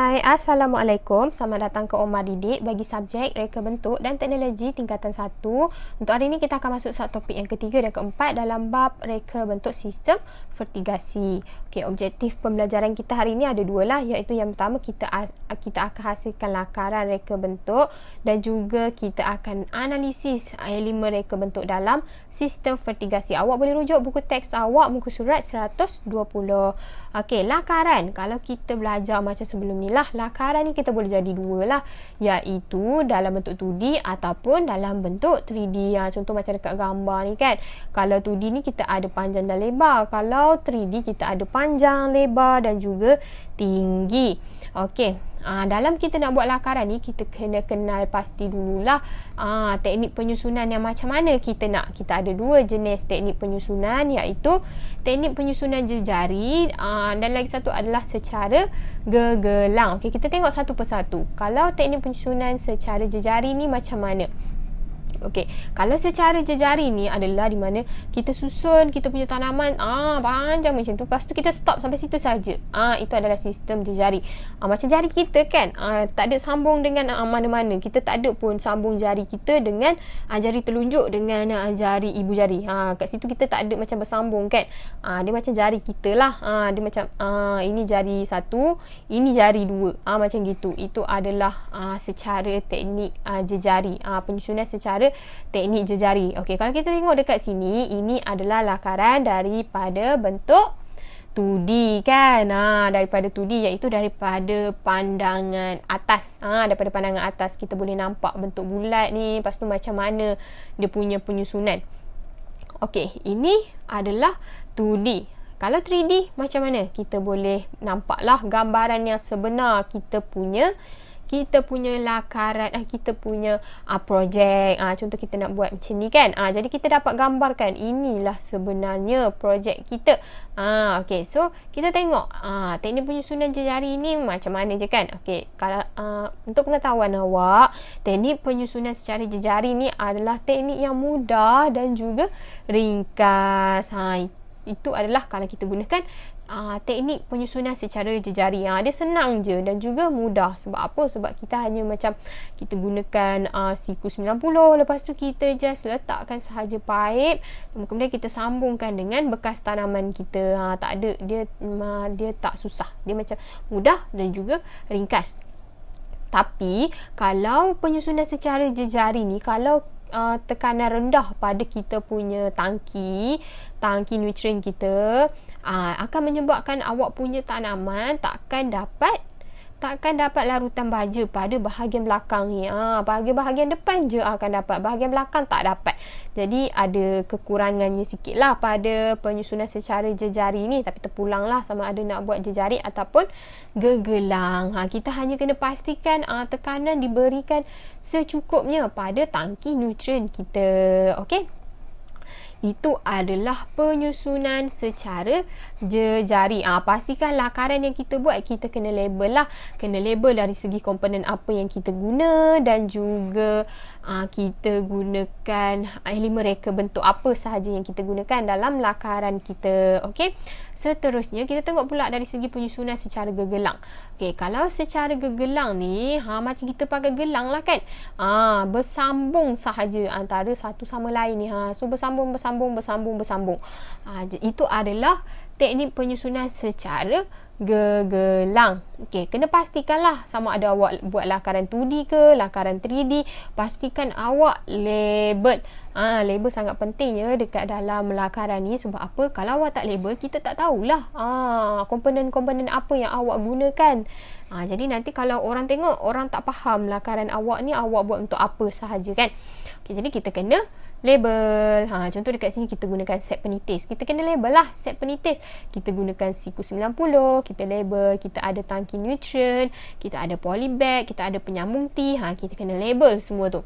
Hai, Assalamualaikum. Selamat datang ke Omar Didik bagi subjek Reka Bentuk dan Teknologi tingkatan 1. Untuk hari ini kita akan masuk topik yang ketiga dan keempat dalam bab Reka Bentuk Sistem Vertigasi. Okey, objektif pembelajaran kita hari ini ada dua lah, iaitu yang pertama kita akan hasilkan lakaran reka bentuk dan juga kita akan analisis elemen reka bentuk dalam sistem vertigasi. Awak boleh rujuk buku teks awak muka surat 120. Okey, lakaran. Kalau kita belajar macam sebelum ni lah, lakaran ni kita boleh jadi dua lah, iaitu dalam bentuk 2D ataupun dalam bentuk 3D. Contoh macam dekat gambar ni kan, kalau 2D ni kita ada panjang dan lebar, kalau 3D kita ada panjang, lebar dan juga tinggi. Okey, dalam kita nak buat lakaran ni, kita kena kenal pasti dululah teknik penyusunan yang macam mana kita nak. Kita ada dua jenis teknik penyusunan, iaitu teknik penyusunan jejari dan lagi satu adalah secara gegelang. Okey, kita tengok satu persatu. Kalau teknik penyusunan secara jejari ni macam mana? Okey, kalau secara jejari ni adalah di mana kita susun kita punya tanaman panjang macam tu, lepas tu kita stop sampai situ saja. Itu adalah sistem jejari. Macam jari kita kan, tak ada sambung dengan mana-mana. Kita tak ada pun sambung jari kita dengan jari telunjuk dengan jari ibu jari. Kat situ kita tak ada macam bersambung kan. Dia macam jari kita lah. Dia macam ini jari satu, ini jari dua. Macam gitu. Itu adalah secara teknik jejari. Penyusunan secara teknik jejari. Okey, kalau kita tengok dekat sini, ini adalah lakaran daripada bentuk 2D kan. Daripada 2D, iaitu daripada pandangan atas. Daripada pandangan atas kita boleh nampak bentuk bulat ni, lepas tu macam mana dia punya penyusunan. Okey, ini adalah 2D. Kalau 3D macam mana? Kita boleh nampaklah gambaran yang sebenar kita punya lakaran, kita punya projek. Contoh kita nak buat macam ni kan. Jadi kita dapat gambarkan inilah sebenarnya projek kita. Okey, so kita tengok teknik penyusunan jejari ni macam mana je kan. Okey, kalau untuk pengetahuan awak, teknik penyusunan secara jejari ni adalah teknik yang mudah dan juga ringkas. Itu adalah kalau kita gunakan teknik penyusunan secara jejari. Dia senang je dan juga mudah. Sebab apa? Sebab kita hanya macam kita gunakan siku 90, lepas tu kita just letakkan sahaja paip, kemudian kita sambungkan dengan bekas tanaman kita. Tak ada, dia tak susah, dia macam mudah dan juga ringkas. Tapi kalau penyusunan secara jejari ni, kalau tekanan rendah pada kita punya tangki nutrien kita, akan menyebabkan awak punya tanaman takkan dapat larutan baja pada bahagian belakang ni. Bahagian depan je akan dapat, bahagian belakang tak dapat. Jadi ada kekurangannya sikit lah pada penyusunan secara jejari ni. Tapi terpulang lah sama ada nak buat jejari ataupun gegelang. Kita hanya kena pastikan tekanan diberikan secukupnya pada tangki nutrien kita. Okey, itu adalah penyusunan secara jejari. Pastikan lakaran yang kita buat, kita kena label lah. Kena label dari segi komponen apa yang kita guna dan juga kita gunakan elemen reka bentuk apa sahaja yang kita gunakan dalam lakaran kita. Okey, seterusnya kita tengok pula dari segi penyusunan secara gegelang. Okey, kalau secara gegelang ni macam kita pakai gelang lah kan. Bersambung sahaja antara satu sama lain ni. So bersambung. Itu adalah teknik penyusunan secara gegelang. Okey, kena pastikanlah sama ada awak buat lakaran 2D ke lakaran 3D. Pastikan awak label. Label sangat penting ya dekat dalam lakaran ni. Sebab apa? Kalau awak tak label, kita tak tahulah komponen-komponen apa yang awak gunakan. Jadi nanti kalau orang tengok, orang tak faham lakaran awak ni awak buat untuk apa sahaja kan. Okey, jadi kita kena label. Contoh dekat sini kita gunakan set penitis. Kita kena label lah set penitis. Kita gunakan siku 90, kita label. Kita ada tangki nutrien, kita ada polybag, kita ada penyambung T. Kita kena label semua tu.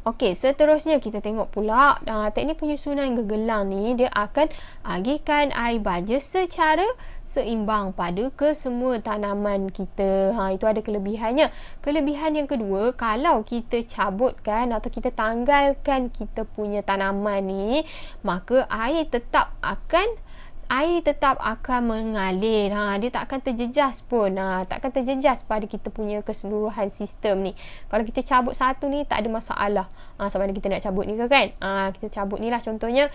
Okey, seterusnya kita tengok pula teknik penyusunan gegelang ni, dia akan agihkan air baja secara seimbang pada kesemua tanaman kita. Itu ada kelebihannya. Kelebihan yang kedua, kalau kita cabutkan atau kita tanggalkan kita punya tanaman ni, maka air tetap akan air tetap akan mengalir. Dia tak akan terjejas pun. Tak akan terjejas pada kita punya keseluruhan sistem ni. Kalau kita cabut satu ni, tak ada masalah. Sama ada kita nak cabut ni ke kan? Kita cabut ni lah contohnya.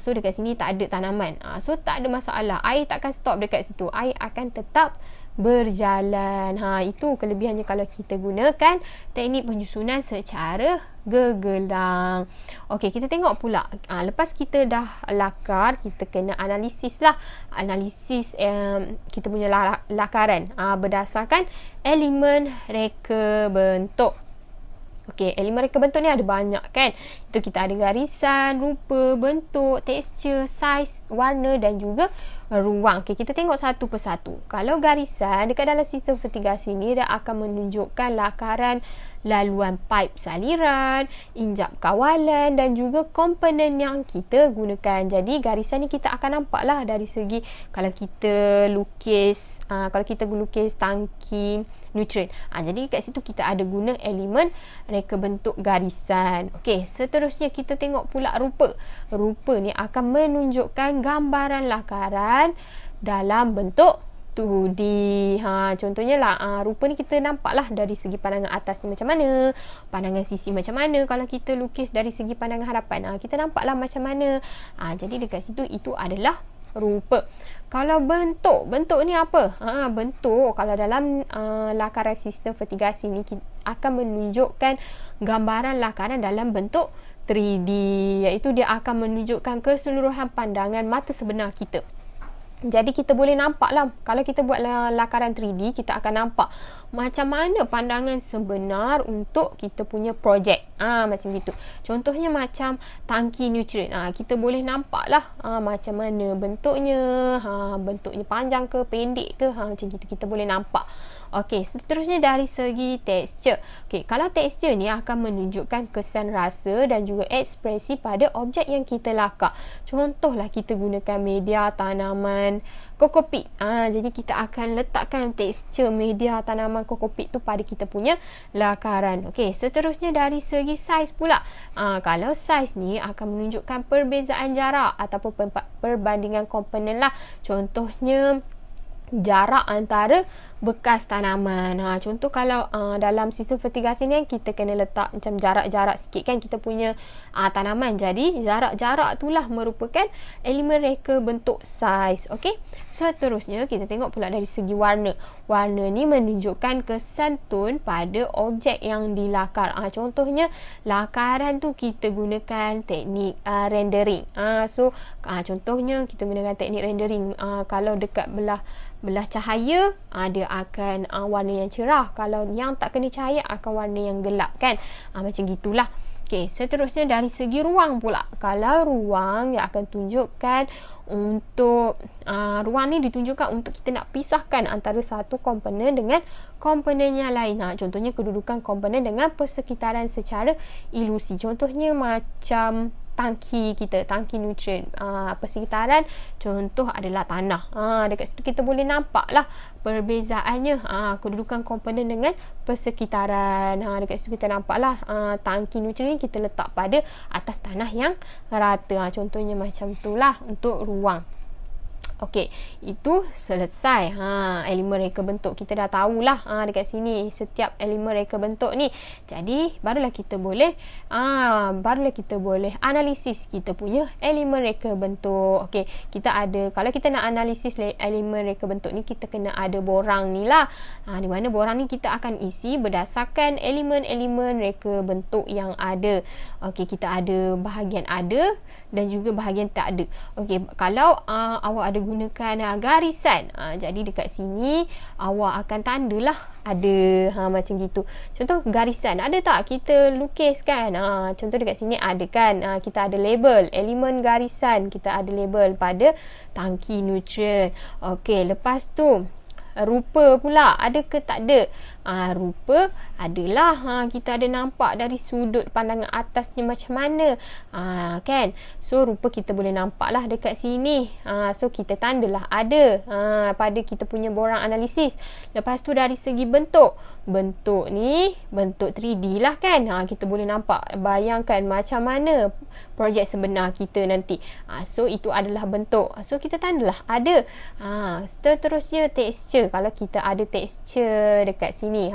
So dekat sini tak ada tanaman. So tak ada masalah. Air tak akan stop dekat situ. Air akan tetap berjalan. Itu kelebihannya kalau kita gunakan teknik penyusunan secara gegelang. Okey, kita tengok pula. Lepas kita dah lakar, kita kena analisis lah. Analisis kita punya lakaran berdasarkan elemen reka bentuk. Okey, elemen reka bentuk ni ada banyak kan. Itu kita ada garisan, rupa, bentuk, tekstur, saiz, warna dan juga ruang. Okey, kita tengok satu persatu. Kalau garisan dekat dalam sistem vertigasi ni dia akan menunjukkan lakaran laluan pipe saliran, injap kawalan dan juga komponen yang kita gunakan. Jadi garisan ni kita akan nampak lah dari segi kalau kita lukis tangki nutrien. Jadi kat situ kita ada guna elemen reka bentuk garisan. Okey, seterusnya kita tengok pula rupa. Rupa ni akan menunjukkan gambaran lakaran dalam bentuk 2D. Contohnya lah, rupa ni kita nampak lah dari segi pandangan atas ni macam mana, pandangan sisi macam mana. Kalau kita lukis dari segi pandangan hadapan, kita nampak lah macam mana. Jadi dekat situ itu adalah rupa. Kalau bentuk ni apa? Bentuk kalau dalam lakaran sistem vertigasi ni akan menunjukkan gambaran lakaran dalam bentuk 3D, iaitu dia akan menunjukkan keseluruhan pandangan mata sebenar kita. Jadi kita boleh nampak lah, kalau kita buat lakaran 3D, kita akan nampak macam mana pandangan sebenar untuk kita punya projek. Macam gitu. Contohnya macam tangki nutrien. Kita boleh nampak lah macam mana bentuknya, bentuknya panjang ke, pendek ke, macam gitu kita boleh nampak. Okey, seterusnya dari segi tekstur. Okey, kalau tekstur ni akan menunjukkan kesan rasa dan juga ekspresi pada objek yang kita lakar. Contohlah kita gunakan media tanaman kokopit. Jadi kita akan letakkan tekstur media tanaman kokopit tu pada kita punya lakaran. Okey, seterusnya dari segi saiz pula. Kalau saiz ni akan menunjukkan perbezaan jarak ataupun perbandingan komponen lah. Contohnya jarak antara bekas tanaman. Contoh kalau dalam sistem vertigasi ni kita kena letak macam jarak-jarak sikit kan kita punya tanaman. Jadi jarak-jarak itulah merupakan elemen reka bentuk saiz. Okey. Seterusnya kita tengok pula dari segi warna. Warna ni menunjukkan kesan tone pada objek yang dilakar. Contohnya lakaran tu kita gunakan teknik rendering. Contohnya kita gunakan teknik rendering. Kalau dekat belah cahaya, dia akan warna yang cerah. Kalau yang tak kena cahaya akan warna yang gelap kan. Macam gitulah. Okey, seterusnya dari segi ruang pula. Kalau ruang yang akan tunjukkan untuk ruang ni ditunjukkan untuk kita nak pisahkan antara satu komponen dengan komponen yang lain. Contohnya kedudukan komponen dengan persekitaran secara ilusi. Contohnya macam tangki kita, tangki nutrien, persekitaran contoh adalah tanah. Dekat situ kita boleh nampak lah perbezaannya, kedudukan komponen dengan persekitaran. Dekat situ kita nampak lah tangki nutrien kita letak pada atas tanah yang rata. Contohnya macam tu lah untuk ruang. Okey, itu selesai. Elemen reka bentuk kita dah tahulah dekat sini setiap elemen reka bentuk ni. Jadi barulah kita boleh analisis kita punya elemen reka bentuk. Okey, kita ada, kalau kita nak analisis elemen reka bentuk ni, kita kena ada borang ni lah. Di mana borang ni kita akan isi berdasarkan elemen-elemen reka bentuk yang ada. Okey, kita ada bahagian ada dan juga bahagian tak ada. Okey, kalau awak ada gunakan garisan, jadi dekat sini awak akan tandalah ada, macam gitu. Contoh garisan, ada tak kita lukis kan? Contoh dekat sini ada kan, kita ada label elemen garisan, kita ada label pada tangki nutrien. Okey, lepas tu rupa pula ada ke tak ada? rupa adalah kita ada nampak dari sudut pandangan atasnya macam mana. Kan? So rupa kita boleh nampak lah dekat sini. So kita tandalah ada pada kita punya borang analisis. Lepas tu dari segi bentuk ni bentuk 3D lah kan. Kita boleh nampak, bayangkan macam mana projek sebenar kita nanti. So itu adalah bentuk. So kita tandalah ada. Seterusnya texture. Kalau kita ada texture dekat sini,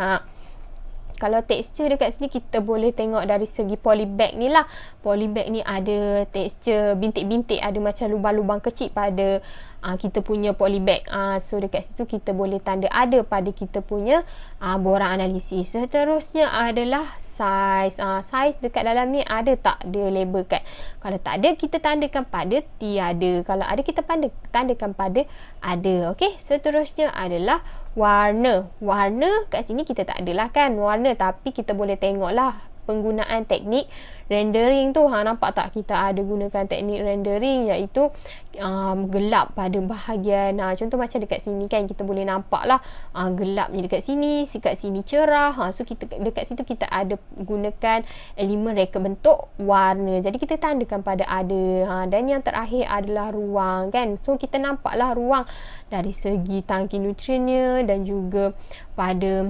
kalau texture dekat sini kita boleh tengok dari segi polybag ni lah. Polybag ni ada texture bintik-bintik, ada macam lubang-lubang kecil pada kita punya polybag. So dekat situ kita boleh tanda ada pada kita punya borang analisis. Seterusnya adalah size. Size dekat dalam ni ada tak dia labelkan. Kalau tak ada, kita tandakan pada tiada. Kalau ada, kita tandakan pada ada. Okey, seterusnya adalah warna. Warna kat sini kita tak adalah kan warna, tapi kita boleh tengoklah penggunaan teknik rendering tu. Nampak tak kita ada gunakan teknik rendering, iaitu gelap pada bahagian contoh macam dekat sini kan, kita boleh nampak lah gelapnya dekat sini cerah. So kita dekat situ kita ada gunakan elemen reka bentuk warna, jadi kita tandakan pada ada. Dan yang terakhir adalah ruang kan. So kita nampaklah ruang dari segi tangki nutriennya dan juga pada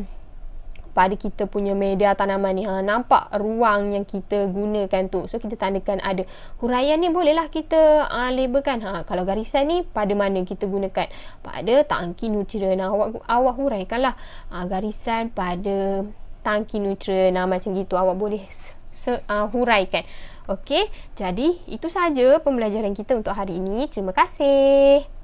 kita punya media tanaman ni. Nampak ruang yang kita gunakan tu. So kita tandakan ada. Huraian ni bolehlah kita labelkan. Kalau garisan ni pada mana kita gunakan? Pada tangki nutrien. Awak huraikanlah garisan pada tangki nutrien. Macam gitu awak boleh huraikan. Okey, jadi itu saja pembelajaran kita untuk hari ini. Terima kasih.